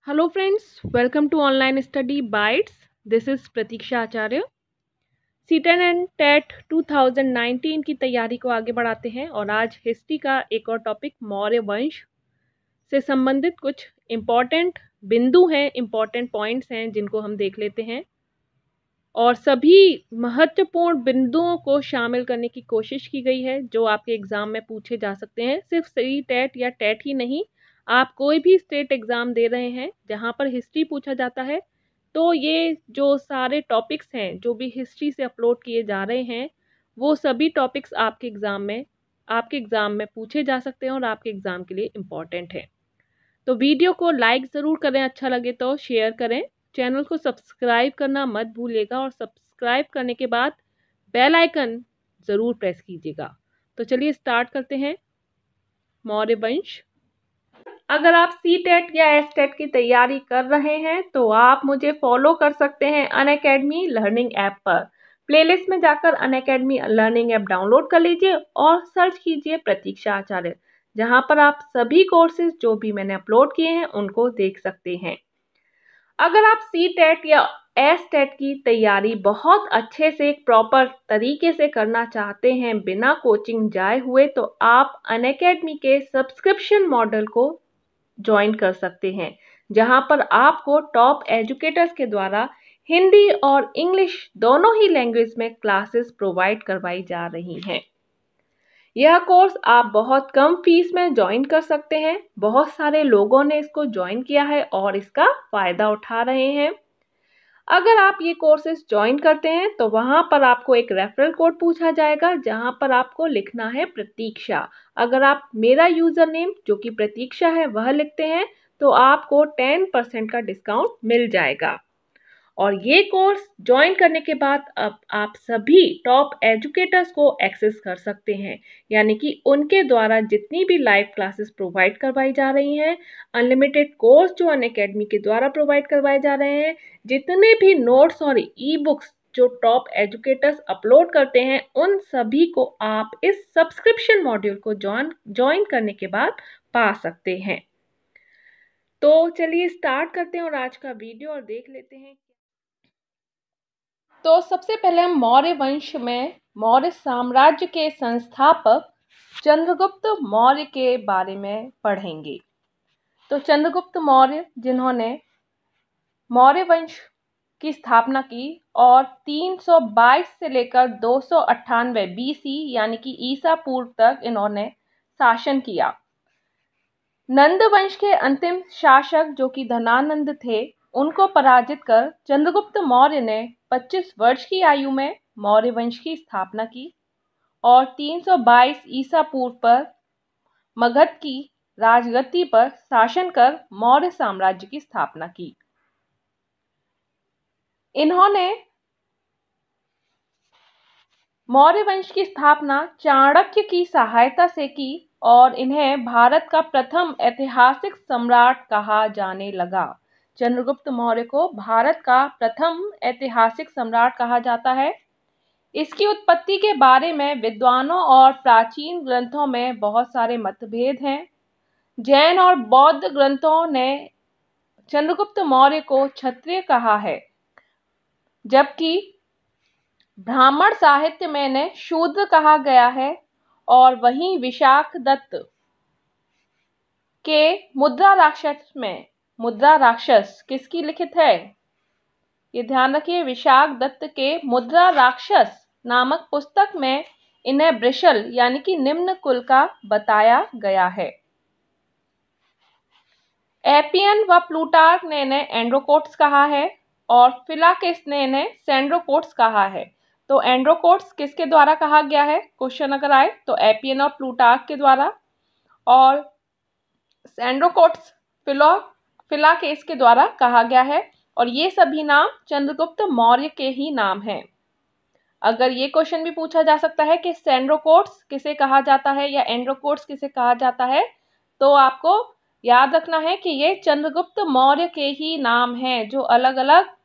Hello friends, welcome to Online Study Bytes. This is Pratiksha Acharya. CTET and TET 2019 की तैयारी को आगे बढ़ाते हैं और आज हिस्ट्री का एक और टॉपिक मौर्य वंश से संबंधित कुछ इम्पॉर्टेंट बिंदु हैं, इम्पॉर्टेंट पॉइंट्स हैं जिनको हम देख लेते हैं और सभी महत्वपूर्ण बिंदुओं को शामिल करने की कोशिश की गई है जो आपके एग्ज़ाम में पूछे जा सकते हैं। सिर्फ सीटेट या टेट ही नहीं, आप कोई भी स्टेट एग्ज़ाम दे रहे हैं जहाँ पर हिस्ट्री पूछा जाता है तो ये जो सारे टॉपिक्स हैं जो भी हिस्ट्री से अपलोड किए जा रहे हैं वो सभी टॉपिक्स आपके एग्ज़ाम में पूछे जा सकते हैं और आपके एग्ज़ाम के लिए इम्पॉर्टेंट है। तो वीडियो को लाइक ज़रूर करें, अच्छा लगे तो शेयर करें, चैनल को सब्सक्राइब करना मत भूलिएगा और सब्सक्राइब करने के बाद बेल आइकन ज़रूर प्रेस कीजिएगा। तो चलिए स्टार्ट करते हैं। मौर्य वंश। अगर आप सीटेट या एसटेट की तैयारी कर रहे हैं तो आप मुझे फॉलो कर सकते हैं अनअकैडमी लर्निंग ऐप पर। प्लेलिस्ट में जाकर अनअकैडमी लर्निंग ऐप डाउनलोड कर लीजिए और सर्च कीजिए प्रतीक्षा आचार्य, जहां पर आप सभी कोर्सेज जो भी मैंने अपलोड किए हैं उनको देख सकते हैं। अगर आप सीटेट या एसटेट की तैयारी बहुत अच्छे से प्रॉपर तरीके से करना चाहते हैं बिना कोचिंग जाए हुए तो आप अनअकैडमी के सब्सक्रिप्शन मॉडल को ज्वाइन कर सकते हैं, जहां पर आपको टॉप एजुकेटर्स के द्वारा हिंदी और इंग्लिश दोनों ही लैंग्वेज में क्लासेस प्रोवाइड करवाई जा रही हैं। यह कोर्स आप बहुत कम फीस में ज्वाइन कर सकते हैं। बहुत सारे लोगों ने इसको ज्वाइन किया है और इसका फ़ायदा उठा रहे हैं। अगर आप ये कोर्सेज ज्वाइन करते हैं तो वहाँ पर आपको एक रेफरल कोड पूछा जाएगा जहाँ पर आपको लिखना है प्रतीक्षा। अगर आप मेरा यूज़र नेम जो कि प्रतीक्षा है वह लिखते हैं तो आपको 10% का डिस्काउंट मिल जाएगा। और ये कोर्स ज्वाइन करने के बाद अब आप सभी टॉप एजुकेटर्स को एक्सेस कर सकते हैं, यानी कि उनके द्वारा जितनी भी लाइव क्लासेस प्रोवाइड करवाई जा रही हैं, अनलिमिटेड कोर्स जो अनअकैडमी के द्वारा प्रोवाइड करवाए जा रहे हैं, जितने भी नोट्स और ई बुक्स जो टॉप एजुकेटर्स अपलोड करते हैं, उन सभी को आप इस सब्सक्रिप्शन मॉड्यूल को ज्वाइन करने के बाद पा सकते हैं। तो चलिए स्टार्ट करते हैं और आज का वीडियो और देख लेते हैं। तो सबसे पहले हम मौर्य वंश में मौर्य साम्राज्य के संस्थापक चंद्रगुप्त मौर्य के बारे में पढ़ेंगे। तो चंद्रगुप्त मौर्य जिन्होंने मौर्य वंश की स्थापना की और 322 से लेकर 298 BC यानी कि ईसा पूर्व तक इन्होंने शासन किया। नंद वंश के अंतिम शासक जो कि धनानंद थे, उनको पराजित कर चंद्रगुप्त मौर्य ने 25 वर्ष की आयु में मौर्य वंश की स्थापना की और 322 ईसा पूर्व पर मगध की राजगद्दी पर शासन कर मौर्य साम्राज्य की स्थापना की। इन्होंने मौर्य वंश की स्थापना चाणक्य की सहायता से की और इन्हें भारत का प्रथम ऐतिहासिक सम्राट कहा जाने लगा। चंद्रगुप्त मौर्य को भारत का प्रथम ऐतिहासिक सम्राट कहा जाता है। इसकी उत्पत्ति के बारे में विद्वानों और प्राचीन ग्रंथों में बहुत सारे मतभेद हैं। जैन और बौद्ध ग्रंथों ने चंद्रगुप्त मौर्य को क्षत्रिय कहा है, जबकि ब्राह्मण साहित्य में इन्हें शूद्र कहा गया है। और वहीं विशाख दत्त के मुद्रा राक्षस में मुद्रा राक्षस किसकी लिखित है? ये ध्यान रखिए, विशाख दत्त के मुद्रा राक्षस नामक पुस्तक में इन्हें वृषल यानी कि निम्न कुल का बताया गया है। एपियन व प्लूटार्क ने इन्हें एंड्रोकोट्स कहा है और फिलाकेस ने इन्हें सेंड्रोकोट्स कहा है। तो एंड्रोकोट्स किसके द्वारा कहा गया है? क्वेश्चन अगर आए तो एपियन और प्लूटार्क के द्वारा, और सेंड्रोकोट्स फिलाकेस के द्वारा कहा गया है। और ये सभी नाम चंद्रगुप्त मौर्य के ही नाम हैं। अगर ये क्वेश्चन भी पूछा जा सकता है कि सेंड्रोकोट्स किसे कहा जाता है या एंड्रोकोट्स किसे कहा जाता है, तो आपको याद रखना है कि ये चंद्रगुप्त मौर्य के ही नाम हैं जो अलग अलग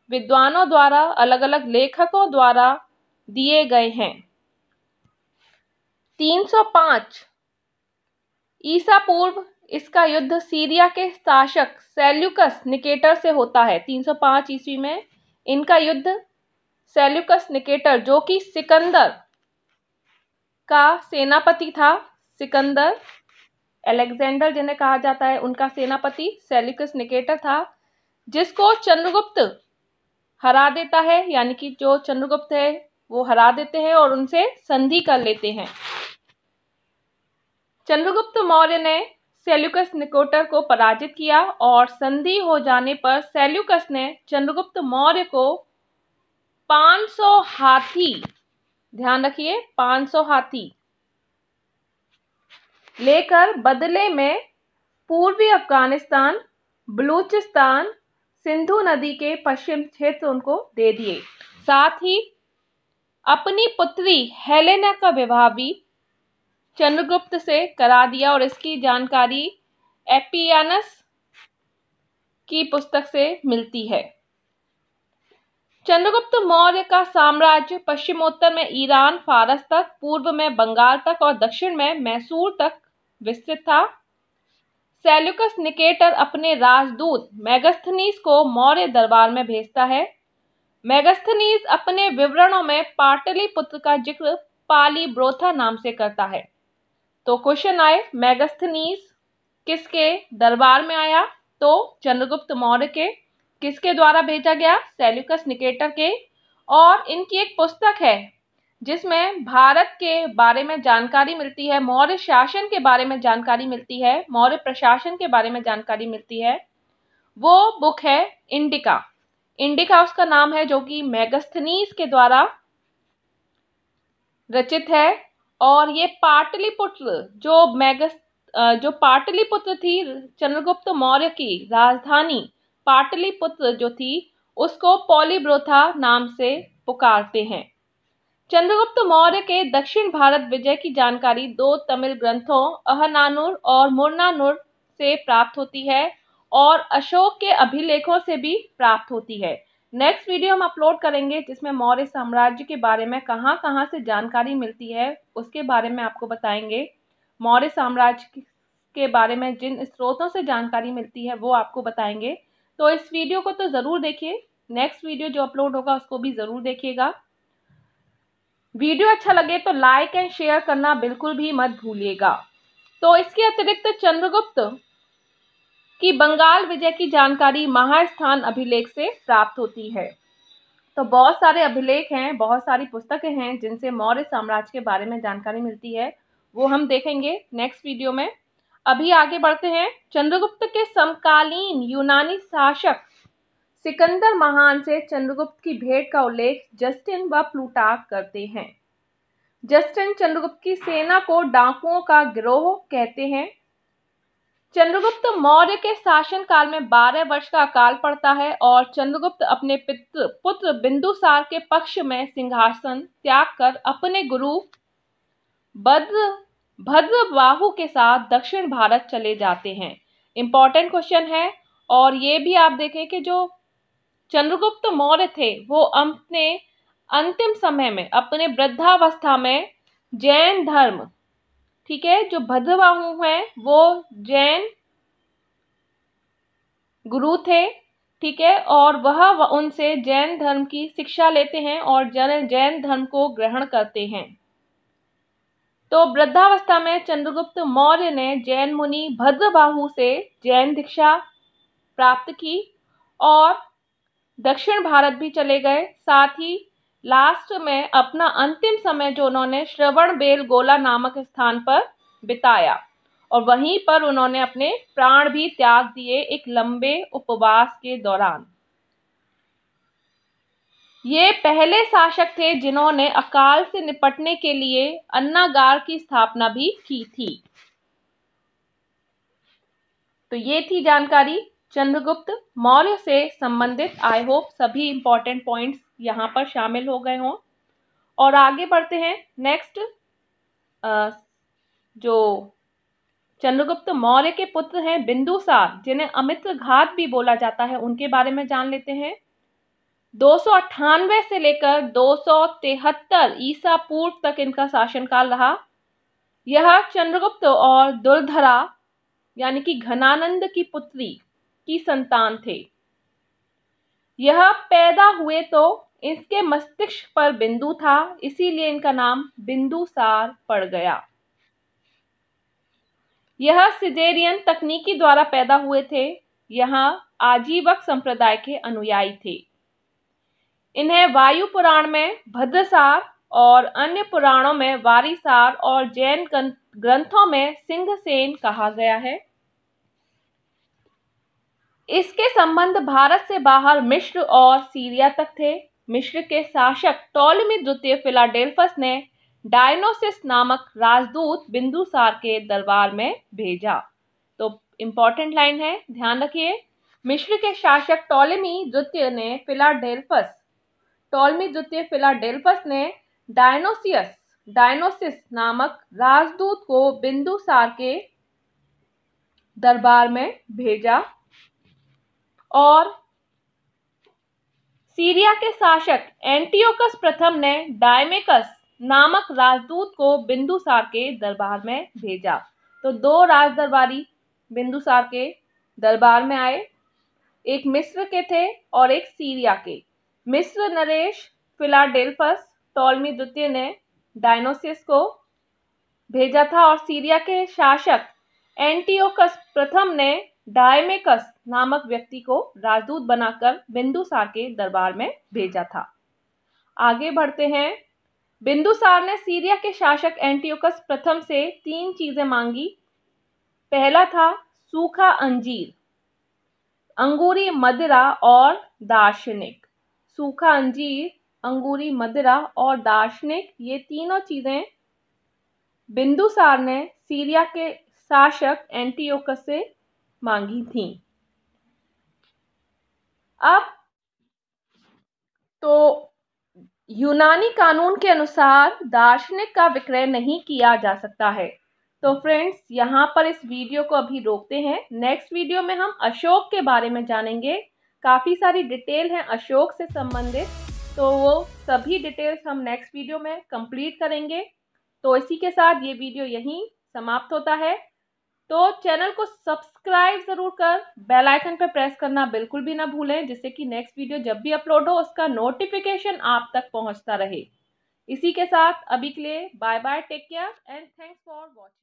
विद्वानों द्वारा, अलग अलग लेखकों द्वारा दिए गए हैं। 305 ईसा पूर्व इसका युद्ध सीरिया के शासक सेल्यूकस निकेटर से होता है 305 ईस्वी में। इनका युद्ध सेल्यूकस निकेटर, जो कि सिकंदर का सेनापति था, सिकंदर अलेक्जेंडर जिन्हें कहा जाता है, उनका सेनापति सेल्यूकस निकेटर था, जिसको चंद्रगुप्त हरा देता है। यानी कि जो चंद्रगुप्त है वो हरा देते हैं और उनसे संधि कर लेते हैं। चंद्रगुप्त मौर्य ने सेल्यूकस निकेटर को पराजित किया और संधि हो जाने पर सेल्यूकस ने चंद्रगुप्त मौर्य को 500 हाथी, ध्यान रखिए 500 हाथी लेकर बदले में पूर्वी अफगानिस्तान, बलूचिस्तान, सिंधु नदी के पश्चिम क्षेत्र उनको दे दिए। साथ ही अपनी पुत्री हेलेना का विवाह भी चंद्रगुप्त से करा दिया और इसकी जानकारी एपियानस की पुस्तक से मिलती है। चंद्रगुप्त मौर्य का साम्राज्य पश्चिमोत्तर में ईरान, फारस तक, पूर्व में बंगाल तक और दक्षिण में मैसूर तक विस्तृत था। सेल्यूकस निकेटर अपने राजदूत मेगास्थनीज को मौर्य दरबार में भेजता है। मेगास्थनीज अपने विवरणों में पाटलिपुत्र का जिक्र पालीब्रोथा नाम से करता है। तो क्वेश्चन आए, मेगास्थनीज किसके दरबार में आया? तो चंद्रगुप्त मौर्य के। किसके द्वारा भेजा गया? सेल्यूकस निकेटर के। और इनकी एक पुस्तक है जिसमें भारत के बारे में जानकारी मिलती है, मौर्य शासन के बारे में जानकारी मिलती है, मौर्य प्रशासन के बारे में जानकारी मिलती है। वो बुक है इंडिका। इंडिका उसका नाम है, जो कि मेगास्थनीज के द्वारा रचित है। और ये पाटलिपुत्र जो पाटलिपुत्र थी, चंद्रगुप्त मौर्य की राजधानी पाटलिपुत्र जो थी, उसको पॉलीब्रोथा नाम से पुकारते हैं। चंद्रगुप्त मौर्य के दक्षिण भारत विजय की जानकारी 2 तमिल ग्रंथों अहनानुर और मुर्नानुर से प्राप्त होती है और अशोक के अभिलेखों से भी प्राप्त होती है। नेक्स्ट वीडियो हम अपलोड करेंगे जिसमें मौर्य साम्राज्य के बारे में कहाँ कहाँ से जानकारी मिलती है उसके बारे में आपको बताएंगे। मौर्य साम्राज्य के बारे में जिन स्रोतों से जानकारी मिलती है वो आपको बताएंगे। तो इस वीडियो को तो ज़रूर देखिए, नेक्स्ट वीडियो जो अपलोड होगा उसको भी ज़रूर देखिएगा। वीडियो अच्छा लगे तो लाइक एंड शेयर करना बिल्कुल भी मत भूलिएगा। तो इसके अतिरिक्त चंद्रगुप्त की बंगाल विजय की जानकारी महास्थान अभिलेख से प्राप्त होती है। तो बहुत सारे अभिलेख हैं, बहुत सारी पुस्तकें हैं जिनसे मौर्य साम्राज्य के बारे में जानकारी मिलती है, वो हम देखेंगे नेक्स्ट वीडियो में। अभी आगे बढ़ते हैं। चंद्रगुप्त के समकालीन यूनानी शासक सिकंदर महान से चंद्रगुप्त की भेंट का उल्लेख जस्टिन व प्लूटार्क करते हैं। जस्टिन चंद्रगुप्त की सेना को डाकुओं का गिरोह कहते हैं। चंद्रगुप्त मौर्य के शासनकाल में 12 वर्ष का अकाल पड़ता है और चंद्रगुप्त अपने पुत्र बिंदुसार के पक्ष में सिंहासन त्याग कर अपने गुरु भद्रबाहु के साथ दक्षिण भारत चले जाते हैं। इंपॉर्टेंट क्वेश्चन है। और ये भी आप देखें कि जो चंद्रगुप्त मौर्य थे वो अपने अंतिम समय में, अपने वृद्धावस्था में जैन धर्म, ठीक है, जो भद्रबाहु हैं वो जैन गुरु थे, ठीक है, और वह उनसे जैन धर्म की शिक्षा लेते हैं और जैन धर्म को ग्रहण करते हैं। तो वृद्धावस्था में चंद्रगुप्त मौर्य ने जैन मुनि भद्रबाहु से जैन दीक्षा प्राप्त की और दक्षिण भारत भी चले गए। साथ ही लास्ट में अपना अंतिम समय जो उन्होंने श्रवणबेलगोला नामक स्थान पर बिताया और वहीं पर उन्होंने अपने प्राण भी त्याग दिए एक लंबे उपवास के दौरान। ये पहले शासक थे जिन्होंने अकाल से निपटने के लिए अन्नागार की स्थापना भी की थी। तो ये थी जानकारी चंद्रगुप्त मौर्य से संबंधित। आई होप सभी इंपॉर्टेंट पॉइंट्स यहाँ पर शामिल हो गए हों। और आगे बढ़ते हैं। नेक्स्ट जो चंद्रगुप्त मौर्य के पुत्र हैं बिंदुसार, जिन्हें अमित्रघात भी बोला जाता है, उनके बारे में जान लेते हैं। 298 से लेकर 273 ईसा पूर्व तक इनका शासनकाल रहा। यह चंद्रगुप्त और दुर्धरा यानी कि घनानंद की पुत्री की संतान थे। यह पैदा हुए तो इसके मस्तिष्क पर बिंदु था, इसीलिए इनका नाम बिंदुसार पड़ गया। यह सिजेरियन तकनीकी द्वारा पैदा हुए थे। यहाँ आजीवक संप्रदाय के अनुयायी थे। इन्हें वायु पुराण में भद्रसार और अन्य पुराणों में वारिसार और जैन ग्रंथों में सिंहसेन कहा गया है। इसके संबंध भारत से बाहर मिस्र और सीरिया तक थे। मिस्र के शासक टॉलेमी द्वितीय फिलाडेल्फस ने डायनोसिस नामक राजदूत बिंदुसार के दरबार में भेजा। तो इंपॉर्टेंट लाइन है, ध्यान रखिए। मिस्र के शासक टॉलेमी द्वितीय फिलाडेल्फस ने डायनोसिस नामक राजदूत को बिंदुसार के दरबार में भेजा और सीरिया के शासक एंटियोकस प्रथम ने डायमेकस नामक राजदूत को बिंदुसार के दरबार में भेजा। तो दो राजदरबारी बिंदुसार के दरबार में आए, एक मिस्र के थे और एक सीरिया के। मिस्र नरेश फिलाडेल्फस टॉलेमी द्वितीय ने डायनोसिस को भेजा था और सीरिया के शासक एंटियोकस प्रथम ने डायमेकस नामक व्यक्ति को राजदूत बनाकर बिंदुसार के दरबार में भेजा था। आगे बढ़ते हैं। बिंदुसार ने सीरिया के शासक एंटियोकस प्रथम से 3 चीजें मांगी। पहला था सूखा अंजीर, अंगूरी मदिरा और दार्शनिक। सूखा अंजीर, अंगूरी मदिरा और दार्शनिक, ये तीनों चीजें बिंदुसार ने सीरिया के शासक एंटियोकस से मांगी थीं। अब तो यूनानी कानून के अनुसार दार्शनिक का विक्रय नहीं किया जा सकता है। तो फ्रेंड्स, यहाँ पर इस वीडियो को अभी रोकते हैं। नेक्स्ट वीडियो में हम अशोक के बारे में जानेंगे। काफ़ी सारी डिटेल हैं अशोक से संबंधित, तो वो सभी डिटेल्स हम नेक्स्ट वीडियो में कंप्लीट करेंगे। तो इसी के साथ ये वीडियो यहीं समाप्त होता है। तो चैनल को सब्सक्राइब ज़रूर कर बेल आइकन पर प्रेस करना बिल्कुल भी ना भूलें, जिससे कि नेक्स्ट वीडियो जब भी अपलोड हो उसका नोटिफिकेशन आप तक पहुंचता रहे। इसी के साथ अभी के लिए bye bye, take care and thanks for watching.